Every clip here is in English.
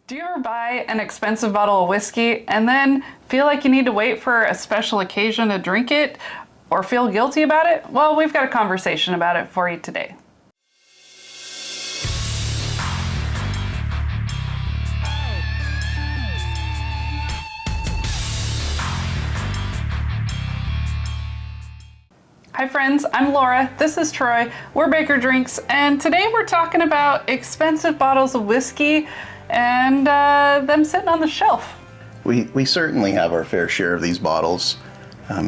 Do you ever buy an expensive bottle of whiskey and then feel like you need to wait for a special occasion to drink it or feel guilty about it? Well, we've got a conversation about it for you today. Hi friends, I'm Laura, this is Troy, we're Baker Drinks, and today we're talking about expensive bottles of whiskey and them sitting on the shelf. We certainly have our fair share of these bottles.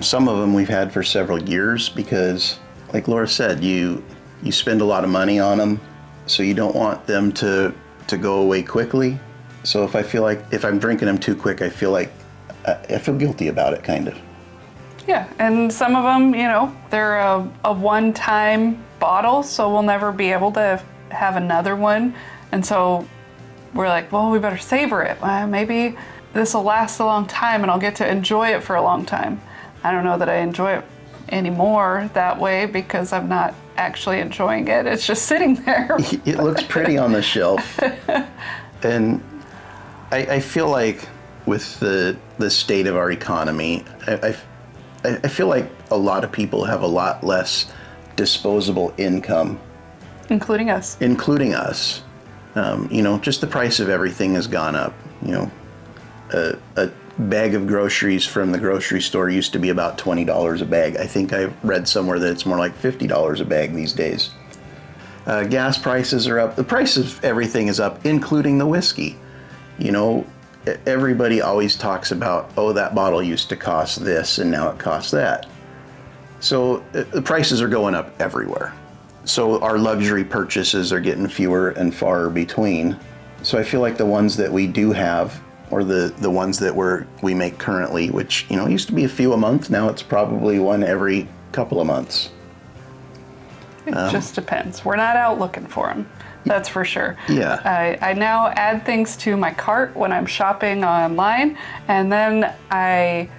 Some of them we've had for several years because, like Laura said, you spend a lot of money on them, so you don't want them to go away quickly. So if I'm drinking them too quick, I feel guilty about it, kind of. Yeah, and some of them, they're a one-time bottle, so we'll never be able to have another one. And so we're like, well, we better savor it. Maybe this will last a long time and I'll get to enjoy it for a long time. I don't know that I enjoy it anymore that way because I'm not actually enjoying it. It's just sitting there. It looks pretty on the shelf. And I feel like with the state of our economy, I feel like a lot of people have a lot less disposable income. Including us. Just the price of everything has gone up. A bag of groceries from the grocery store used to be about $20 a bag. I think I read somewhere that it's more like $50 a bag these days. Gas prices are up. The price of everything is up, including the whiskey. Everybody always talks about, oh, that bottle used to cost this and now it costs that. So the prices are going up everywhere. So our luxury purchases are getting fewer and far between. So I feel like the ones that we do have, or the ones that we make currently, which used to be a few a month, now it's probably one every couple of months. It just depends. We're not out looking for them. That's for sure. Yeah. I now add things to my cart when I'm shopping online, and then I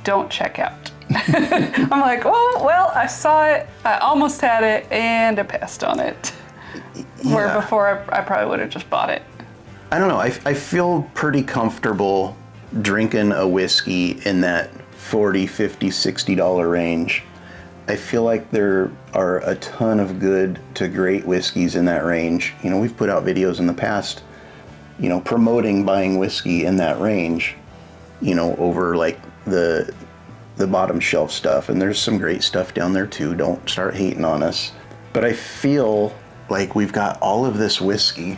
don't check out. I'm like, oh, well, I saw it, I almost had it, and I passed on it. Yeah. Where before I probably would have just bought it. I don't know. I feel pretty comfortable drinking a whiskey in that $40, $50, $60 range. I feel like there are a ton of good to great whiskeys in that range. We've put out videos in the past, promoting buying whiskey in that range, over like the bottom shelf stuff. And there's some great stuff down there too. Don't start hating on us. But I feel like we've got all of this whiskey,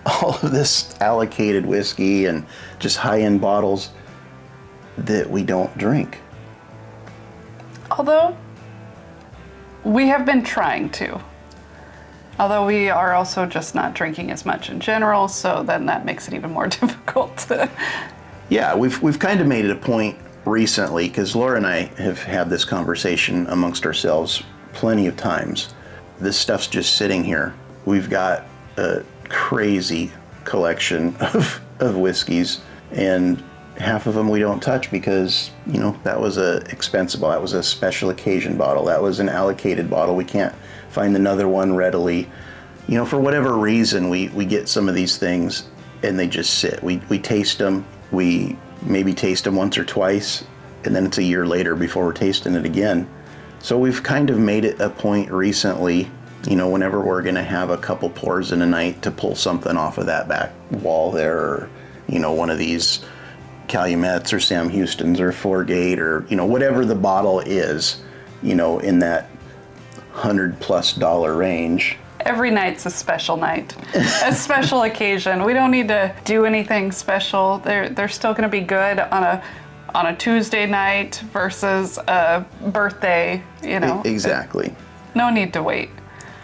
all of this allocated whiskey and just high-end bottles that we don't drink. Although we have been trying to. Although we are also just not drinking as much in general, so then that makes it even more difficult. Yeah, we've kind of made it a point recently, because Laura and I have had this conversation amongst ourselves plenty of times. This stuff's just sitting here. We've got a crazy collection of whiskeys, and half of them we don't touch because, that was a expensive bottle. That was a special occasion bottle. That was an allocated bottle. We can't find another one readily. For whatever reason, we get some of these things and they just sit. We taste them. We maybe taste them once or twice, and then it's a year later before we're tasting it again. So we've kind of made it a point recently, whenever we're going to have a couple pours in a night, to pull something off of that back wall there, or, one of these Calumets or Sam Houston's or Fourgate, or whatever the bottle is, in that $100+ range. Every night's a special night, a special occasion. We don't need to do anything special. They're still going to be good on a Tuesday night versus a birthday. Exactly. No need to wait.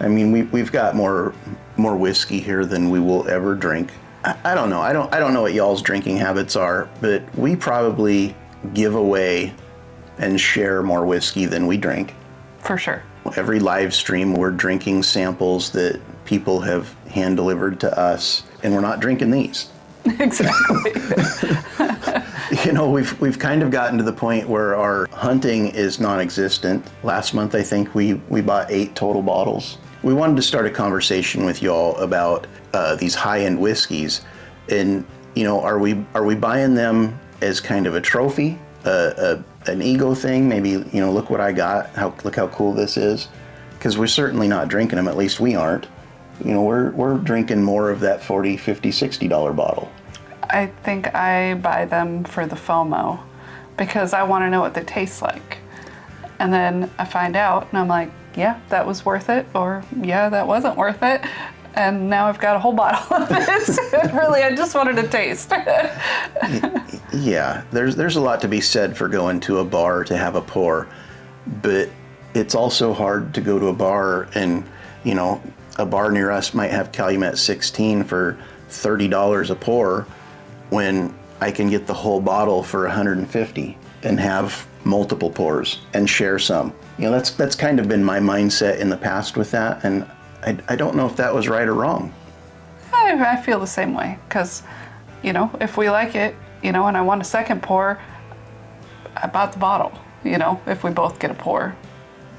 I mean, we've got more whiskey here than we will ever drink. I don't know. I don't know what y'all's drinking habits are, but we probably give away and share more whiskey than we drink. For sure. Every live stream, we're drinking samples that people have hand delivered to us, and we're not drinking these. Exactly. We've kind of gotten to the point where our hunting is non-existent. Last month, I think we bought 8 total bottles. We wanted to start a conversation with y'all about these high-end whiskeys And are we buying them as kind of a trophy, an ego thing? Maybe look what I got. Look how cool this is. Because we're certainly not drinking them. At least we aren't. We're drinking more of that $40, $50, $60 bottle. I think I buy them for the FOMO because I want to know what they taste like. And then I find out and I'm like, yeah, that was worth it, or yeah, that wasn't worth it. And now I've got a whole bottle of it. Really, I just wanted to taste. Yeah, there's a lot to be said for going to a bar to have a pour, but it's also hard to go to a bar and, a bar near us might have Calumet 16 for $30 a pour when I can get the whole bottle for $150 and have multiple pours and share some. That's kind of been my mindset in the past with that, and I don't know if that was right or wrong. I feel the same way because, if we like it, and I want a second pour, I bought the bottle. If we both get a pour,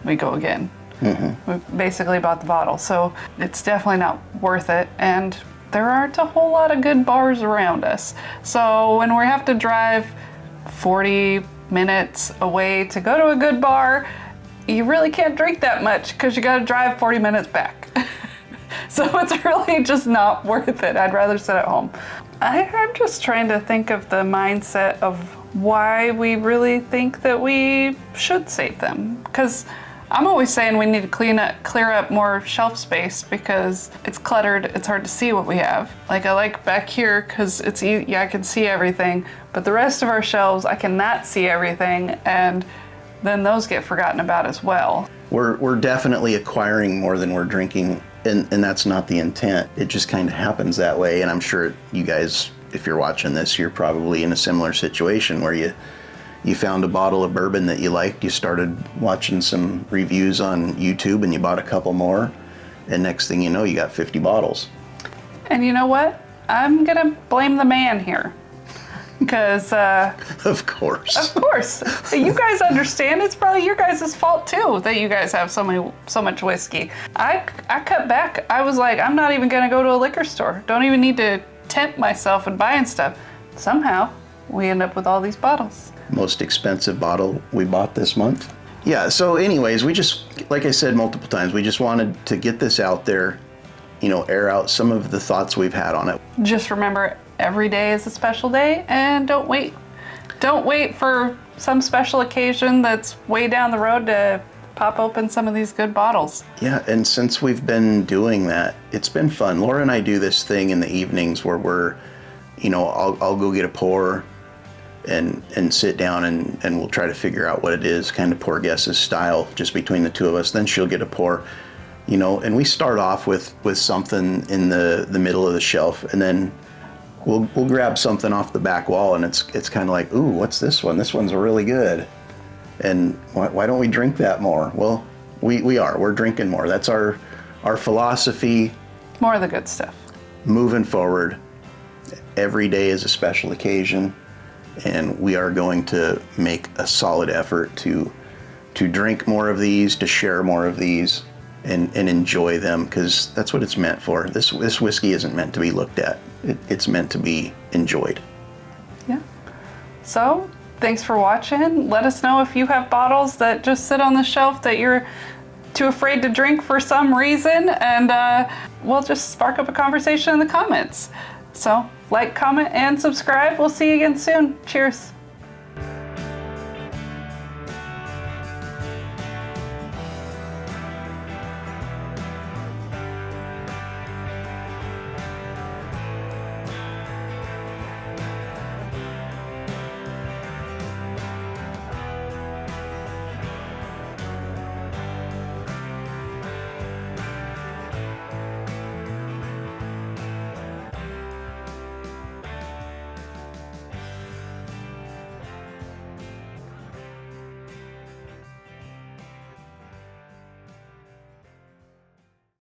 we go again. Mm-hmm. We basically bought the bottle, so it's definitely not worth it. And there aren't a whole lot of good bars around us. So when we have to drive 40 minutes away to go to a good bar, you really can't drink that much because you got to drive 40 minutes back. So it's really just not worth it. I'd rather sit at home. I'm just trying to think of the mindset of why we really think that we should save them. Because I'm always saying we need to clear up more shelf space because it's cluttered. It's hard to see what we have. Like I like back here because I can see everything, but the rest of our shelves, I cannot see everything, and then those get forgotten about as well. We're definitely acquiring more than we're drinking, and that's not the intent. It just kind of happens that way, and I'm sure you guys, if you're watching this, you're probably in a similar situation where you found a bottle of bourbon that you liked, you started watching some reviews on YouTube, and you bought a couple more, and next thing you know, you got 50 bottles. And you know what? I'm gonna blame the man here. Because Of course, you guys understand. It's probably your guys' fault too that you guys have so much whiskey. I cut back. I was like, I'm not even gonna go to a liquor store. Don't even need to tempt myself and buying stuff. Somehow we end up with all these bottles. Most expensive bottle we bought this month. Yeah. So, anyways, we just, like I said multiple times, we just wanted to get this out there. Air out some of the thoughts we've had on it. Just remember, every day is a special day, and don't wait. Don't wait for some special occasion that's way down the road to pop open some of these good bottles. Yeah, and since we've been doing that, it's been fun. Laura and I do this thing in the evenings where we're, I'll go get a pour and sit down and we'll try to figure out what it is, kind of pour guesses style, just between the two of us. Then she'll get a pour. And we start off with something in the middle of the shelf, and then we'll grab something off the back wall, and it's kind of like, ooh, what's this one? This one's really good. And why don't we drink that more? Well, we're drinking more. That's our philosophy. More of the good stuff. Moving forward, every day is a special occasion, and we are going to make a solid effort to drink more of these, to share more of these, and enjoy them, because that's what it's meant for. This whiskey isn't meant to be looked at. It's meant to be enjoyed. Yeah. So, thanks for watching. Let us know if you have bottles that just sit on the shelf that you're too afraid to drink for some reason, and we'll just spark up a conversation in the comments. So, like, comment, and subscribe. We'll see you again soon. Cheers.